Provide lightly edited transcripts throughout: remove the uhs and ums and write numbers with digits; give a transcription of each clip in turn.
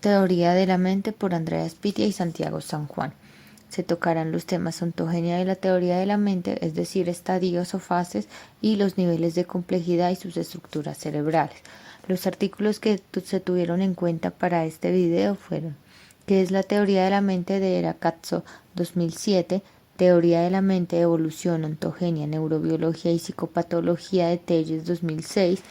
Teoría de la mente por Andrea Spitia y Santiago San Juan. Se tocarán los temas ontogenia de la teoría de la mente, es decir, estadios o fases y los niveles de complejidad y sus estructuras cerebrales. Los artículos que se tuvieron en cuenta para este video fueron: ¿qué es la teoría de la mente? De Era Katzo 2007, Teoría de la mente, evolución, ontogenia, neurobiología y psicopatología de Telles 2006,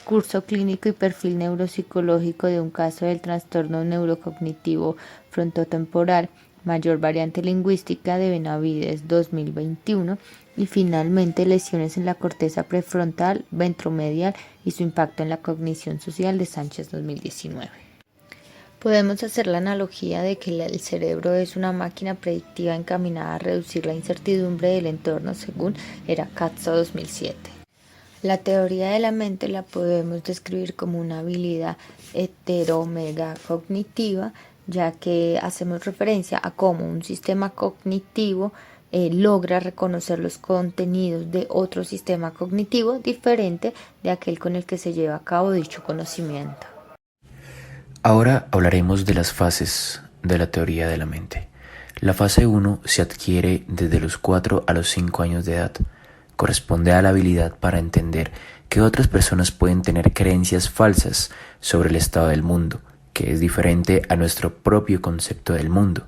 curso clínico y perfil neuropsicológico de un caso del trastorno neurocognitivo frontotemporal, mayor variante lingüística de Benavides 2021 y finalmente lesiones en la corteza prefrontal, ventromedial y su impacto en la cognición social de Sánchez 2019. Podemos hacer la analogía de que el cerebro es una máquina predictiva encaminada a reducir la incertidumbre del entorno según Era Katzo 2007. La teoría de la mente la podemos describir como una habilidad heteromegacognitiva, ya que hacemos referencia a cómo un sistema cognitivo logra reconocer los contenidos de otro sistema cognitivo diferente de aquel con el que se lleva a cabo dicho conocimiento. Ahora hablaremos de las fases de la teoría de la mente. La fase 1 se adquiere desde los 4 a los 5 años de edad. Corresponde a la habilidad para entender que otras personas pueden tener creencias falsas sobre el estado del mundo, que es diferente a nuestro propio concepto del mundo.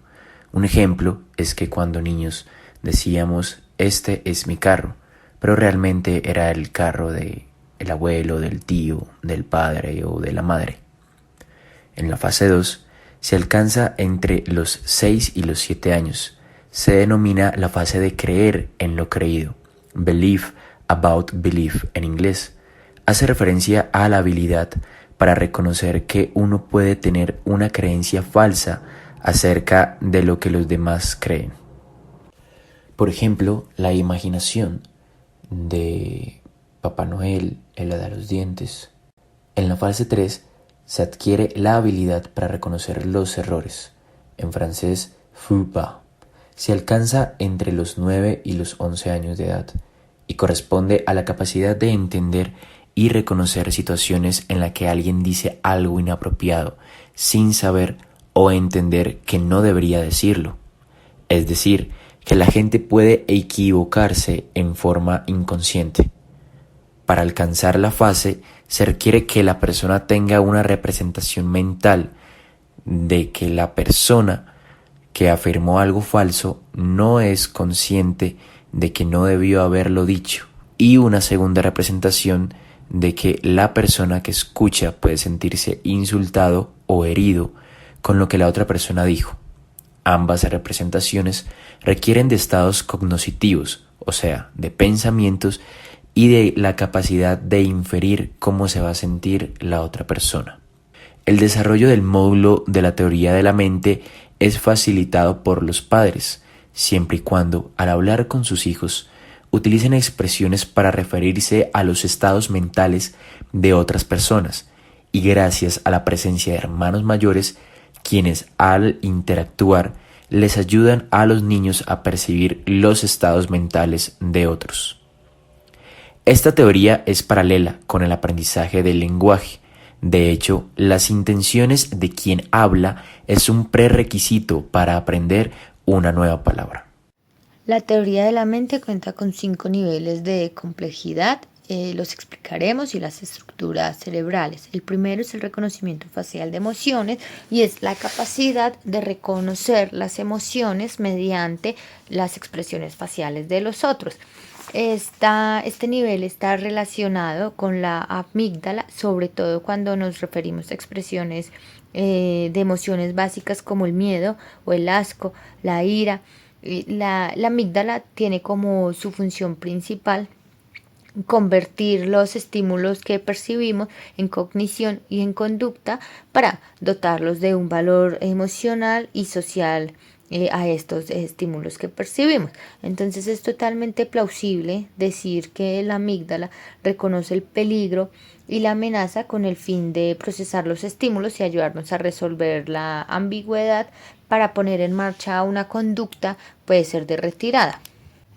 Un ejemplo es que cuando niños decíamos, este es mi carro, pero realmente era el carro del abuelo, del tío, del padre o de la madre. En la fase 2 se alcanza entre los 6 y los 7 años. Se denomina la fase de creer en lo creído. Belief about belief en inglés. Hace referencia a la habilidad para reconocer que uno puede tener una creencia falsa acerca de lo que los demás creen. Por ejemplo, la imaginación de Papá Noel, el hada de los dientes. En la fase 3 se adquiere la habilidad para reconocer los errores. En francés, faux pas. Se alcanza entre los 9 y los 11 años de edad y corresponde a la capacidad de entender y reconocer situaciones en las que alguien dice algo inapropiado sin saber o entender que no debería decirlo. Es decir, que la gente puede equivocarse en forma inconsciente. Para alcanzar la fase, se requiere que la persona tenga una representación mental de que la persona que afirmó algo falso no es consciente de que no debió haberlo dicho, y una segunda representación de que la persona que escucha puede sentirse insultado o herido con lo que la otra persona dijo. Ambas representaciones requieren de estados cognitivos, o sea, de pensamientos y de la capacidad de inferir cómo se va a sentir la otra persona. El desarrollo del módulo de la teoría de la mente es facilitado por los padres, siempre y cuando, al hablar con sus hijos, utilicen expresiones para referirse a los estados mentales de otras personas, y gracias a la presencia de hermanos mayores, quienes al interactuar les ayudan a los niños a percibir los estados mentales de otros. Esta teoría es paralela con el aprendizaje del lenguaje. De hecho, las intenciones de quien habla es un prerequisito para aprender una nueva palabra. La teoría de la mente cuenta con 5 niveles de complejidad, los explicaremos, y las estructuras cerebrales. El primero es el reconocimiento facial de emociones y es la capacidad de reconocer las emociones mediante las expresiones faciales de los otros. Este nivel está relacionado con la amígdala, sobre todo cuando nos referimos a expresiones de emociones básicas como el miedo o el asco, la ira. La amígdala tiene como su función principal convertir los estímulos que percibimos en cognición y en conducta para dotarlos de un valor emocional y social a estos estímulos que percibimos. Entonces es totalmente plausible decir que la amígdala reconoce el peligro y la amenaza con el fin de procesar los estímulos y ayudarnos a resolver la ambigüedad para poner en marcha una conducta, puede ser de retirada.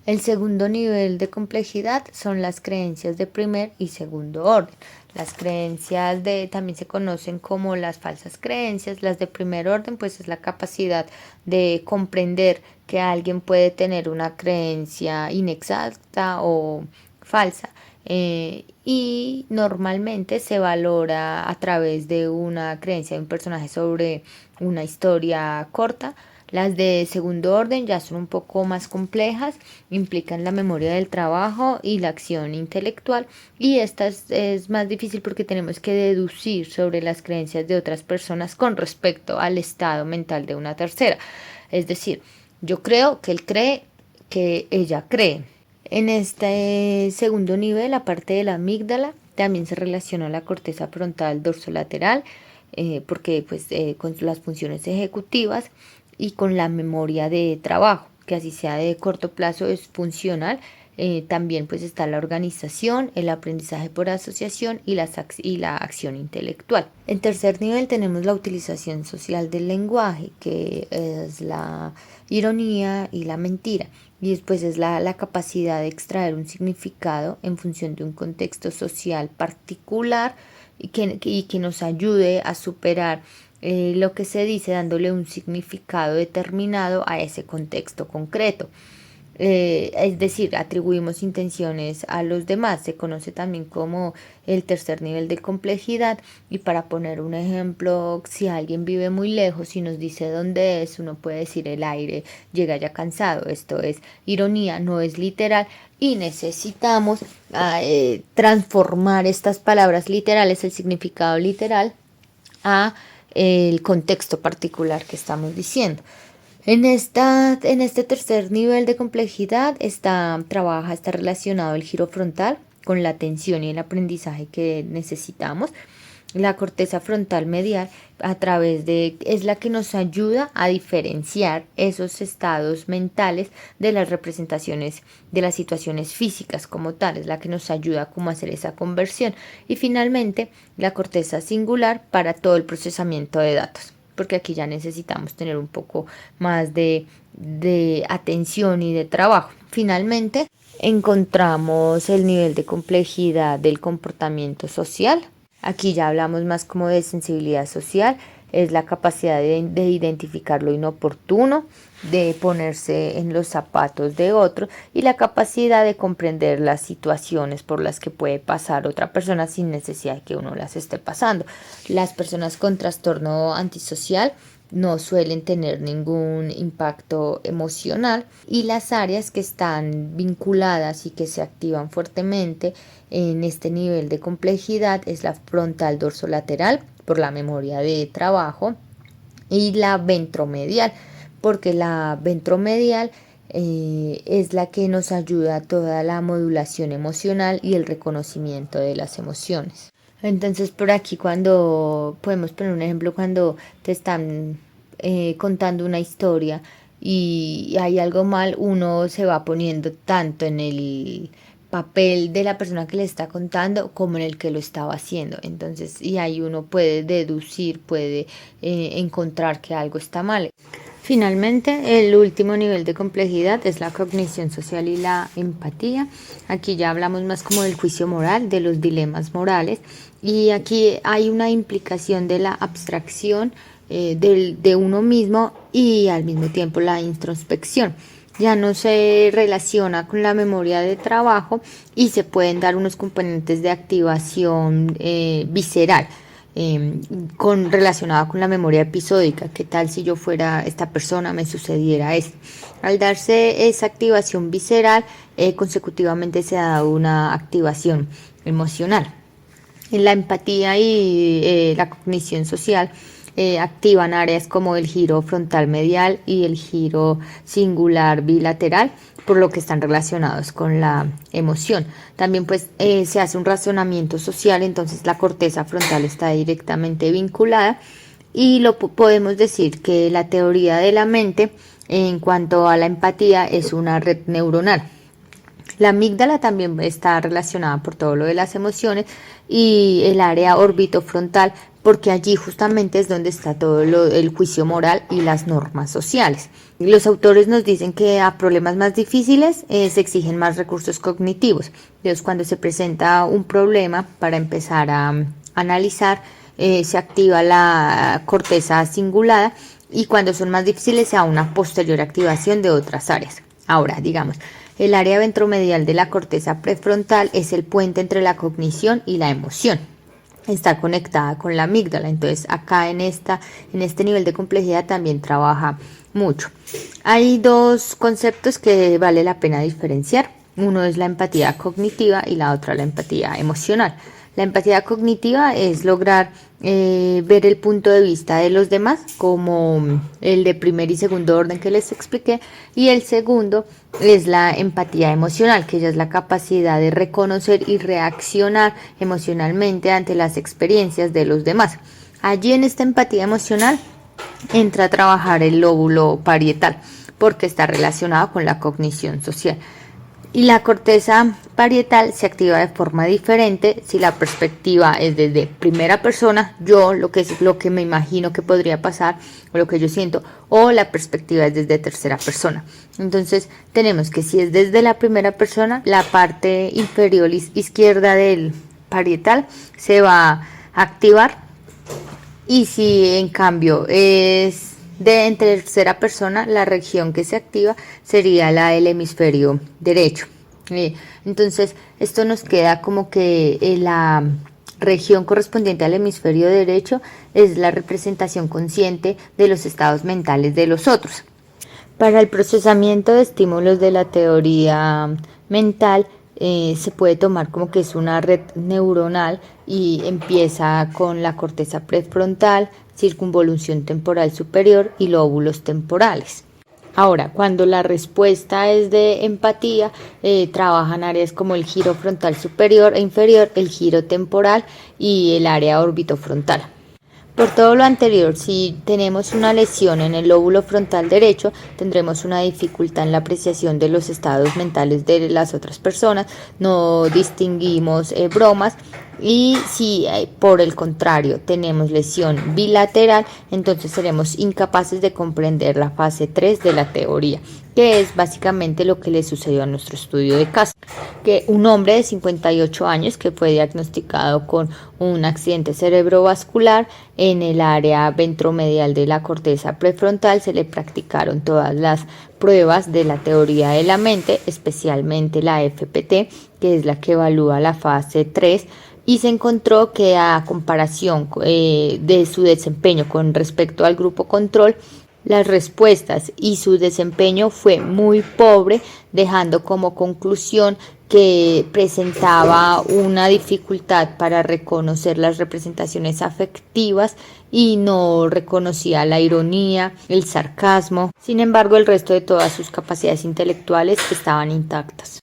El segundo nivel de complejidad son las creencias de primer y segundo orden. Las creencias también se conocen como las falsas creencias. Las de primer orden pues es la capacidad de comprender que alguien puede tener una creencia inexacta o falsa. Y normalmente se valora a través de una creencia de un personaje sobre una historia corta. Las de segundo orden ya son un poco más complejas, implican la memoria del trabajo y la acción intelectual, y esta es más difícil porque tenemos que deducir sobre las creencias de otras personas con respecto al estado mental de una tercera. Es decir, yo creo que él cree que ella cree. En este segundo nivel, aparte de la amígdala, también se relaciona la corteza frontal dorsolateral, porque con las funciones ejecutivas y con la memoria de trabajo, que así sea de corto plazo es funcional. También pues está la organización, el aprendizaje por asociación y la acción intelectual. En tercer nivel tenemos la utilización social del lenguaje, que es la ironía y la mentira. Y después es la capacidad de extraer un significado en función de un contexto social particular y que nos ayude a superar lo que se dice, dándole un significado determinado a ese contexto concreto. Es decir, atribuimos intenciones a los demás. Se conoce también como el tercer nivel de complejidad. Y para poner un ejemplo, si alguien vive muy lejos y nos dice dónde es, uno puede decir el aire llega ya cansado. Esto es ironía, no es literal, y necesitamos transformar estas palabras literales, el significado literal, a el contexto particular que estamos diciendo. En este tercer nivel de complejidad está relacionado el giro frontal con la atención y el aprendizaje que necesitamos. La corteza frontal medial es la que nos ayuda a diferenciar esos estados mentales de las representaciones de las situaciones físicas como tal, es la que nos ayuda como a hacer esa conversión. Y finalmente la corteza singular para todo el procesamiento de datos, porque aquí ya necesitamos tener un poco más de atención y de trabajo. Finalmente encontramos el nivel de complejidad del comportamiento social. Aquí ya hablamos más como de sensibilidad social, es la capacidad de identificar lo inoportuno, de ponerse en los zapatos de otro y la capacidad de comprender las situaciones por las que puede pasar otra persona sin necesidad de que uno las esté pasando. Las personas con trastorno antisocial no suelen tener ningún impacto emocional, y las áreas que están vinculadas y que se activan fuertemente en este nivel de complejidad es la frontal dorsolateral por la memoria de trabajo y la ventromedial, porque la ventromedial es la que nos ayuda a toda la modulación emocional y el reconocimiento de las emociones. Entonces por aquí cuando podemos poner un ejemplo, cuando te están contando una historia y hay algo mal, uno se va poniendo tanto en el papel de la persona que le está contando como en el que lo estaba haciendo. Entonces, y ahí uno puede deducir, puede encontrar que algo está mal. Finalmente, el último nivel de complejidad es la cognición social y la empatía. Aquí ya hablamos más como del juicio moral, de los dilemas morales, y aquí hay una implicación de la abstracción de uno mismo y al mismo tiempo la introspección. Ya no se relaciona con la memoria de trabajo y se pueden dar unos componentes de activación visceral. Relacionada con la memoria episódica. ¿Qué tal si yo fuera esta persona, me sucediera esto? Al darse esa activación visceral, consecutivamente se da una activación emocional. En la empatía y la cognición social activan áreas como el giro frontal medial y el giro singular bilateral, por lo que están relacionados con la emoción. También se hace un razonamiento social, entonces la corteza frontal está directamente vinculada, y podemos decir que la teoría de la mente en cuanto a la empatía es una red neuronal. La amígdala también está relacionada por todo lo de las emociones, y el área orbitofrontal porque allí justamente es donde está todo el juicio moral y las normas sociales. Los autores nos dicen que a problemas más difíciles se exigen más recursos cognitivos. Entonces, cuando se presenta un problema para empezar a analizar, se activa la corteza cingulada, y cuando son más difíciles se da una posterior activación de otras áreas. Ahora, digamos, el área ventromedial de la corteza prefrontal es el puente entre la cognición y la emoción. Está conectada con la amígdala, entonces acá en este nivel de complejidad también trabaja mucho. Hay dos conceptos que vale la pena diferenciar. Uno es la empatía cognitiva y la otra la empatía emocional. La empatía cognitiva es lograr ver el punto de vista de los demás, como el de primer y segundo orden que les expliqué, y el segundo es la empatía emocional, que ya es la capacidad de reconocer y reaccionar emocionalmente ante las experiencias de los demás. Allí en esta empatía emocional entra a trabajar el lóbulo parietal, porque está relacionado con la cognición social. Y la corteza parietal se activa de forma diferente si la perspectiva es desde primera persona, yo, lo que me imagino que podría pasar o lo que yo siento, o la perspectiva es desde tercera persona. Entonces tenemos que si es desde la primera persona, la parte inferior izquierda del parietal se va a activar, y si en cambio es en tercera persona, la región que se activa sería la del hemisferio derecho. Entonces, esto nos queda como que la región correspondiente al hemisferio derecho es la representación consciente de los estados mentales de los otros. Para el procesamiento de estímulos de la teoría mental, se puede tomar como que es una red neuronal y empieza con la corteza prefrontal, circunvolución temporal superior y lóbulos temporales. Ahora, cuando la respuesta es de empatía, trabajan áreas como el giro frontal superior e inferior, el giro temporal y el área orbitofrontal. Por todo lo anterior, si tenemos una lesión en el lóbulo frontal derecho, tendremos una dificultad en la apreciación de los estados mentales de las otras personas, no distinguimos bromas, y si por el contrario tenemos lesión bilateral, entonces seremos incapaces de comprender la fase 3 de la teoría, que es básicamente lo que le sucedió a nuestro estudio de caso, que un hombre de 58 años que fue diagnosticado con un accidente cerebrovascular en el área ventromedial de la corteza prefrontal, se le practicaron todas las pruebas de la teoría de la mente, especialmente la FPT, que es la que evalúa la fase 3, y se encontró que a comparación de su desempeño con respecto al grupo control, las respuestas y su desempeño fue muy pobre, dejando como conclusión que presentaba una dificultad para reconocer las representaciones afectivas y no reconocía la ironía, el sarcasmo. Sin embargo, el resto de todas sus capacidades intelectuales estaban intactas.